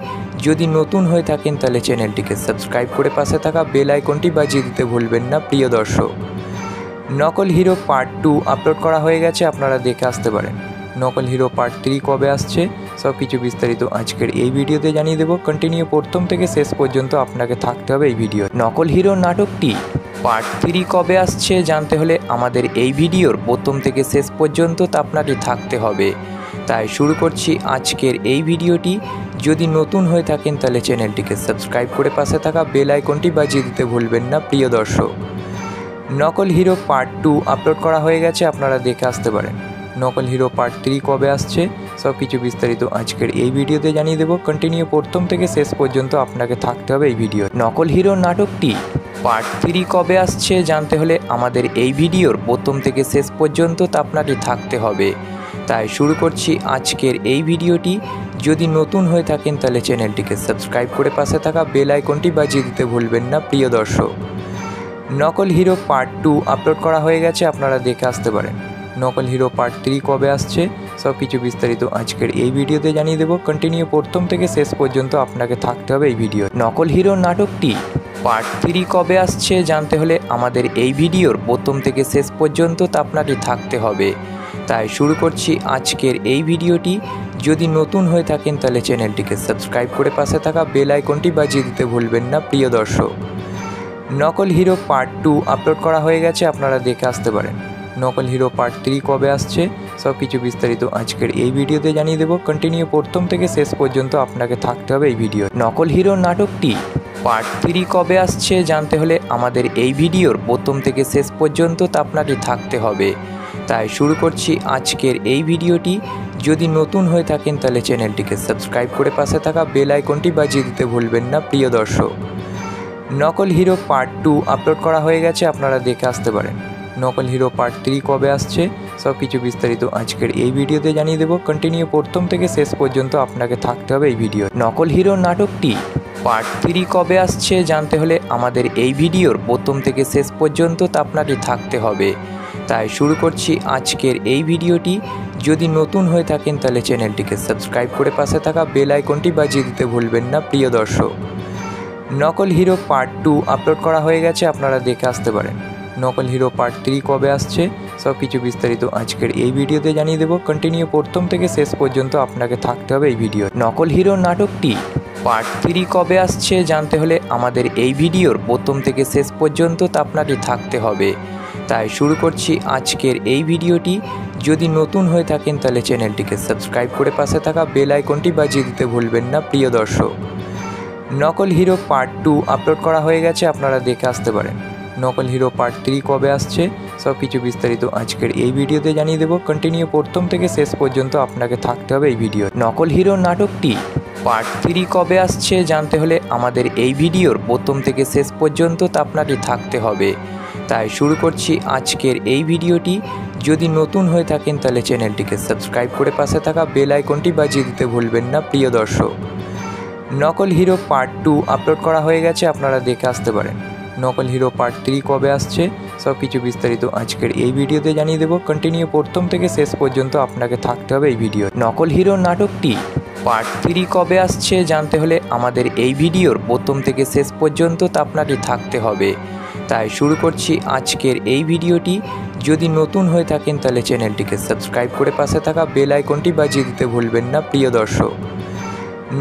A: যদি নতুন হয়ে থাকেন তাহলে চ্যানেলটিকে সাবস্ক্রাইব করে পাশে থাকা বেল আইকনটি বাজিয়ে দিতে ভুলবেন না প্রিয় দর্শক। নকল হিরো পার্ট 2 আপলোড করা হয়ে গেছে, আপনারা দেখে আসতে পারেন। নকল হিরো পার্ট 3 কবে আসছে সব কিছু বিস্তারিত আজকের এই ভিডিওতে জানিয়ে দেবো। কন্টিনিউ প্রথম থেকে শেষ পর্যন্ত আপনাকে থাকতে হবে এই ভিডিও। নকল হিরো নাটকটি পার্ট 3 কবে আসছে জানতে হলে আমাদের এই ভিডিওর প্রথম থেকে শেষ পর্যন্ত তা আপনাকে থাকতে হবে। তাই শুরু করছি আজকের এই ভিডিওটি। যদি নতুন হয়ে থাকেন তাহলে চ্যানেলটিকে সাবস্ক্রাইব করে পাশে থাকা বেল আইকনটি বাজিয়ে দিতে ভুলবেন না প্রিয় দর্শক। নকল হিরো পার্ট 2 আপলোড করা হয়ে গেছে, আপনারা দেখে আসতে পারেন। নকল হিরো পার্ট 3 কবে আসছে সব কিছু বিস্তারিত আজকের এই ভিডিওতে জানিয়ে দেবো। কন্টিনিউ প্রথম থেকে শেষ পর্যন্ত আপনাকে থাকতে হবে এই ভিডিও। নকল হিরো নাটকটি পার্ট 3 কবে আসছে জানতে হলে আমাদের এই ভিডিওর প্রথম থেকে শেষ পর্যন্ত তা আপনাকে থাকতে হবে। তাই শুরু করছি আজকের এই ভিডিওটি। যদি নতুন হয়ে থাকেন তাহলে চ্যানেলটিকে সাবস্ক্রাইব করে পাশে থাকা বেল আইকনটি বাজিয়ে দিতে ভুলবেন না প্রিয় দর্শক। নকল হিরো পার্ট 2 আপলোড করা হয়ে গেছে, আপনারা দেখে আসতে পারেন। নকল হিরো পার্ট 3 কবে আসছে সব কিছু বিস্তারিত আজকের এই ভিডিওতে জানিয়ে দেবো। কন্টিনিউ প্রথম থেকে শেষ পর্যন্ত আপনাকে থাকতে হবে এই ভিডিও। নকল হিরো নাটকটি পার্ট 3 কবে আসছে জানতে হলে আমাদের এই ভিডিওর প্রথম থেকে শেষ পর্যন্ত তা আপনাকে থাকতে হবে। তাই শুরু করছি আজকের এই ভিডিওটি। যদি নতুন হয়ে থাকেন তাহলে চ্যানেলটিকে সাবস্ক্রাইব করে পাশে থাকা বেল আইকনটি বাজিয়ে দিতে ভুলবেন না প্রিয় দর্শক। নকল হিরো পার্ট 2 আপলোড করা হয়ে গেছে, আপনারা দেখে আসতে পারেন। নকল হিরো পার্ট 3 কবে আসছে সব কিছু বিস্তারিত আজকের এই ভিডিওতে জানিয়ে দেবো। কন্টিনিউ প্রথম থেকে শেষ পর্যন্ত আপনাকে থাকতে হবে এই ভিডিও। নকল হিরো নাটকটি পার্ট 3 কবে আসছে জানতে হলে আমাদের এই ভিডিওর প্রথম থেকে শেষ পর্যন্ত আপনাকে থাকতে হবে। তাই শুরু করছি আজকের এই ভিডিওটি। যদি নতুন হয়ে থাকেন তাহলে চ্যানেলটিকে সাবস্ক্রাইব করে পাশে থাকা বেল আইকনটি বাজিয়ে দিতে ভুলবেন না প্রিয় দর্শক। নকল হিরো পার্ট 2 আপলোড করা হয়ে গেছে, আপনারা দেখে আসতে পারেন। নকল হিরো পার্ট 3 কবে আসছে সব কিছু বিস্তারিত আজকের এই ভিডিওতে জানিয়ে দেবো। কন্টিনিউ প্রথম থেকে শেষ পর্যন্ত আপনাকে থাকতে হবে এই ভিডিও। নকল হিরো নাটকটি পার্ট 3 কবে আসছে জানতে হলে আমাদের এই ভিডিওর প্রথম থেকে শেষ পর্যন্ত আপনাকে থাকতে হবে। তাই শুরু করছি আজকের এই ভিডিওটি। যদি নতুন হয়ে থাকেন তাহলে চ্যানেলটিকে সাবস্ক্রাইব করে পাশে থাকা বেল আইকনটি বাজিয়ে দিতে ভুলবেন না প্রিয় দর্শক। নকল হিরো পার্ট 2 আপলোড করা হয়ে গেছে, আপনারা দেখে আসতে পারেন। নকল হিরো পার্ট 3 কবে আসছে সব কিছু বিস্তারিত আজকের এই ভিডিওতে জানিয়ে দেবো। কন্টিনিউ প্রথম থেকে শেষ পর্যন্ত আপনাকে থাকতে হবে এই ভিডিও। নকল হিরো নাটকটি পার্ট 3 কবে আসছে জানতে হলে আমাদের এই ভিডিওর প্রথম থেকে শেষ পর্যন্ত আপনাকে থাকতে হবে। তাই শুরু করছি আজকের এই ভিডিওটি। যদি নতুন হয়ে থাকেন তাহলে চ্যানেলটিকে সাবস্ক্রাইব করে পাশে থাকা বেল আইকনটি বাজিয়ে দিতে ভুলবেন না প্রিয় দর্শক। নকল হিরো পার্ট 2 আপলোড করা হয়ে গেছে, আপনারা দেখে আসতে পারেন। নকল হিরো পার্ট 3 কবে আসছে সব কিছু বিস্তারিত আজকের এই ভিডিওতে জানিয়ে দেবো। কন্টিনিউ প্রথম থেকে শেষ পর্যন্ত আপনাকে থাকতে হবে এই ভিডিও। নকল হিরো নাটকটি পার্ট 3 কবে আসছে জানতে হলে আমাদের এই ভিডিওর প্রথম থেকে শেষ পর্যন্ত আপনাকে থাকতে হবে। তাই শুরু করছি আজকের এই ভিডিওটি। যদি নতুন হয়ে থাকেন তাহলে চ্যানেলটিকে সাবস্ক্রাইব করে পাশে থাকা বেল আইকনটি বাজিয়ে দিতে ভুলবেন না প্রিয় দর্শক। নকল হিরো পার্ট 2 আপলোড করা হয়ে গেছে, আপনারা দেখে আসতে পারেন। নকল হিরো পার্ট 3 কবে আসছে সব কিছু বিস্তারিত আজকের এই ভিডিওতে জানিয়ে দেবো। কন্টিনিউ প্রথম থেকে শেষ পর্যন্ত আপনাকে থাকতে হবে এই ভিডিও। নকল হিরো নাটকটি পার্ট 3 কবে আসছে জানতে হলে আমাদের এই ভিডিওর প্রথম থেকে শেষ পর্যন্ত আপনাকে থাকতে হবে। তাই শুরু করছি আজকের এই ভিডিওটি। যদি নতুন হয়ে থাকেন তাহলে চ্যানেলটিকে সাবস্ক্রাইব করে পাশে থাকা বেল আইকনটি বাজিয়ে দিতে ভুলবেন না প্রিয় দর্শক।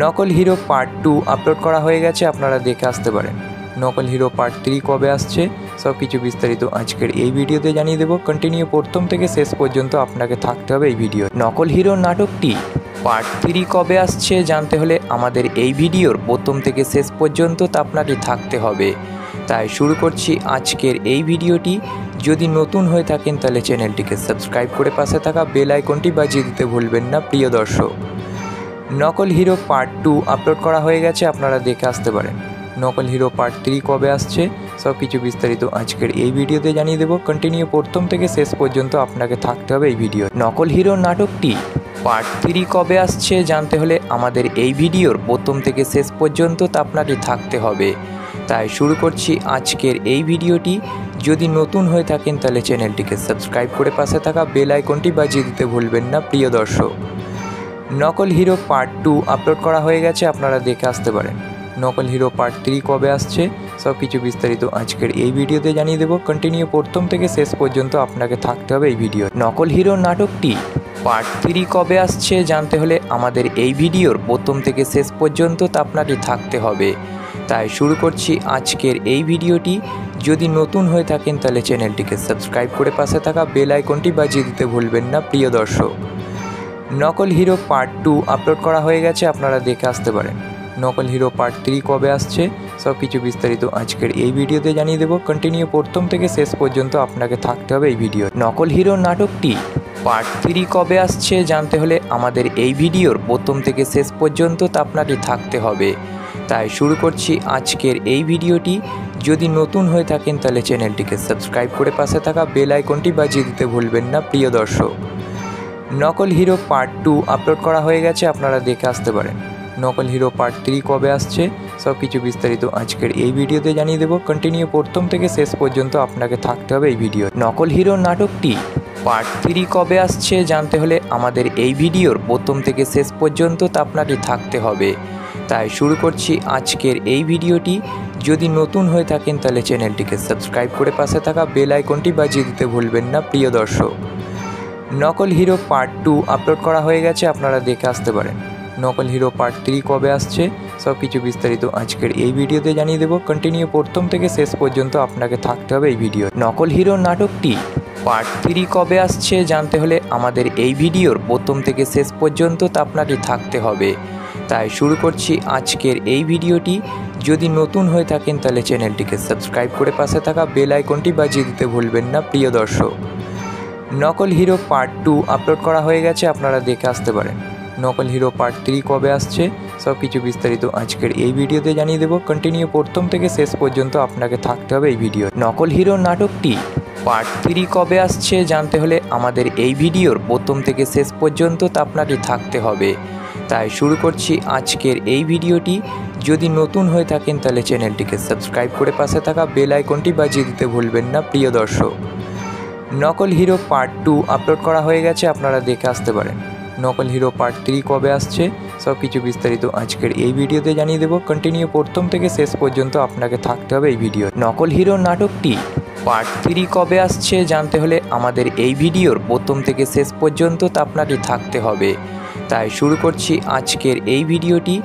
A: নকল হিরো পার্ট 2 আপলোড করা হয়ে গেছে, আপনারা দেখে আসতে পারেন। নকল হিরো পার্ট 3 কবে আসছে সব কিছু বিস্তারিত আজকের এই ভিডিওতে জানিয়ে দেবো। কন্টিনিউ প্রথম থেকে শেষ পর্যন্ত আপনাকে থাকতে হবে এই ভিডিও। নকল হিরো নাটকটি পার্ট 3 কবে আসছে জানতে হলে আমাদের এই ভিডিওর প্রথম থেকে শেষ পর্যন্ত আপনাকে থাকতে হবে। তাই শুরু করছি আজকের এই ভিডিওটি। যদি নতুন হয়ে থাকেন তাহলে চ্যানেলটিকে সাবস্ক্রাইব করে পাশে থাকা বেল আইকনটি বাজিয়ে দিতে ভুলবেন না প্রিয় দর্শক। নকল হিরো পার্ট 2 আপলোড করা হয়ে গেছে, আপনারা দেখে আসতে পারেন। নকল হিরো পার্ট 3 কবে আসছে সব কিছু বিস্তারিত আজকের এই ভিডিওতে জানিয়ে দেবো। কন্টিনিউ প্রথম থেকে শেষ পর্যন্ত আপনাকে থাকতে হবে এই ভিডিও। নকল হিরো নাটকটি পার্ট 3 কবে আসছে জানতে হলে আমাদের এই ভিডিওর প্রথম থেকে শেষ পর্যন্ত আপনাকে থাকতে হবে। তাই শুরু করছি আজকের এই ভিডিওটি। যদি নতুন হয়ে থাকেন তাহলে চ্যানেলটিকে সাবস্ক্রাইব করে পাশে থাকা বেল আইকনটি বাজিয়ে দিতে ভুলবেন না প্রিয় দর্শক। নকল হিরো পার্ট 2 আপলোড করা হয়ে গেছে, আপনারা দেখে আসতে পারেন। নকল হিরো পার্ট 3 কবে আসছে সব কিছু বিস্তারিত আজকের এই ভিডিওতে জানিয়ে দেবো। কন্টিনিউ প্রথম থেকে শেষ পর্যন্ত আপনাকে থাকতে হবে এই ভিডিও। নকল হিরো নাটকটি পার্ট 3 কবে আসছে জানতে হলে আমাদের এই ভিডিওর প্রথম থেকে শেষ পর্যন্ত আপনাকে থাকতে হবে। তাই শুরু করছি আজকের এই ভিডিওটি। যদি নতুন হয়ে থাকেন তাহলে চ্যানেলটিকে সাবস্ক্রাইব করে পাশে থাকা বেল আইকনটি বাজিয়ে দিতে ভুলবেন না প্রিয় দর্শক। নকল হিরো পার্ট 2 আপলোড করা হয়ে গেছে, আপনারা দেখে আসতে পারেন। নকল হিরো পার্ট 3 কবে আসছে সব কিছু বিস্তারিত আজকের এই ভিডিওতে জানিয়ে দেবো। কন্টিনিউ প্রথম থেকে শেষ পর্যন্ত আপনাকে থাকতে হবে এই ভিডিও। নকল হিরো নাটকটি পার্ট 3 কবে আসছে জানতে হলে আমাদের এই ভিডিওর প্রথম থেকে শেষ পর্যন্ত আপনাকে থাকতে হবে। তাই শুরু করছি আজকের এই ভিডিওটি। যদি নতুন হয়ে থাকেন তাহলে চ্যানেলটিকে সাবস্ক্রাইব করে পাশে থাকা বেল আইকনটি বাজিয়ে দিতে ভুলবেন না প্রিয় দর্শক। নকল হিরো পার্ট 2 আপলোড করা হয়ে গেছে, আপনারা দেখে আসতে পারেন। নকল হিরো পার্ট 3 কবে আসছে সব কিছু বিস্তারিত আজকের এই ভিডিওতে জানিয়ে দেবো। কন্টিনিউ প্রথম থেকে শেষ পর্যন্ত আপনাকে থাকতে হবে এই ভিডিও। নকল হিরো নাটকটি পার্ট 3 কবে আসছে জানতে হলে আমাদের এই ভিডিওর প্রথম থেকে শেষ পর্যন্ত আপনাকে থাকতে হবে। তাই শুরু করছি আজকের এই ভিডিওটি। যদি নতুন হয়ে থাকেন তাহলে চ্যানেলটিকে সাবস্ক্রাইব করে পাশে থাকা বেল আইকনটি বাজিয়ে দিতে ভুলবেন না প্রিয় দর্শক। নকল হিরো পার্ট 2 আপলোড করা হয়ে গেছে, আপনারা দেখে আসতে পারেন। নকল হিরো পার্ট 3 কবে আসছে সব কিছু বিস্তারিত আজকের এই ভিডিওতে জানিয়ে দেবো। কন্টিনিউ প্রথম থেকে শেষ পর্যন্ত আপনাকে থাকতে হবে এই ভিডিও। নকল হিরো নাটকটি পার্ট 3 কবে আসছে জানতে হলে আমাদের এই ভিডিওর প্রথম থেকে শেষ পর্যন্ত আপনাকে থাকতে হবে। তাই শুরু করছি আজকের এই ভিডিওটি। যদি নতুন হয়ে থাকেন তাহলে চ্যানেলটিকে সাবস্ক্রাইব করে পাশে থাকা বেল আইকনটি বাজিয়ে দিতে ভুলবেন না প্রিয় দর্শক। নকল হিরো পার্ট 2 আপলোড করা হয়ে গেছে, আপনারা দেখে আসতে পারেন। নকল হিরো পার্ট 3 কবে আসছে সব কিছু বিস্তারিত আজকের এই ভিডিওতে জানিয়ে দেবো। কন্টিনিউ প্রথম থেকে শেষ পর্যন্ত আপনাকে থাকতে হবে এই ভিডিও। নকল হিরো নাটকটি পার্ট 3 কবে আসছে জানতে হলে আমাদের এই ভিডিওর প্রথম থেকে শেষ পর্যন্ত আপনাকে থাকতে হবে। তাই শুরু করছি আজকের এই ভিডিওটি। যদি নতুন হয়ে থাকেন তাহলে চ্যানেলটিকে সাবস্ক্রাইব করে পাশে থাকা বেল আইকনটি বাজিয়ে দিতে ভুলবেন না প্রিয় দর্শক। নকল হিরো পার্ট 2 আপলোড করা হয়ে গেছে, আপনারা দেখে আসতে পারেন। নকল হিরো পার্ট 3 কবে আসছে সব কিছু বিস্তারিত আজকের এই ভিডিওতে জানিয়ে দেবো। কন্টিনিউ প্রথম থেকে শেষ পর্যন্ত আপনাকে থাকতে হবে এই ভিডিও। নকল হিরো নাটকটি পার্ট 3 কবে আসছে জানতে হলে আমাদের এই ভিডিওর প্রথম থেকে শেষ পর্যন্ত আপনাকে থাকতে হবে। তাই শুরু করছি আজকের এই ভিডিওটি।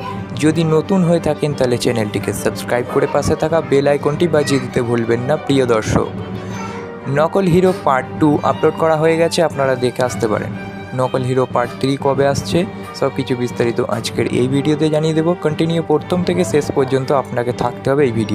A: যদি নতুন হয়ে থাকেন তাহলে চ্যানেলটিকে সাবস্ক্রাইব করে পাশে থাকা বেল আইকনটি বাজিয়ে দিতে ভুলবেন না প্রিয় দর্শক। নকল হিরো পার্ট 2 আপলোড করা হয়ে গেছে, আপনারা দেখে আসতে পারেন। নকল হিরো পার্ট 3 কবে আসছে সব কিছু বিস্তারিত আজকের এই ভিডিওতে জানিয়ে দেবো। কন্টিনিউ প্রথম থেকে শেষ পর্যন্ত আপনাকে থাকতে হবে এই ভিডিও।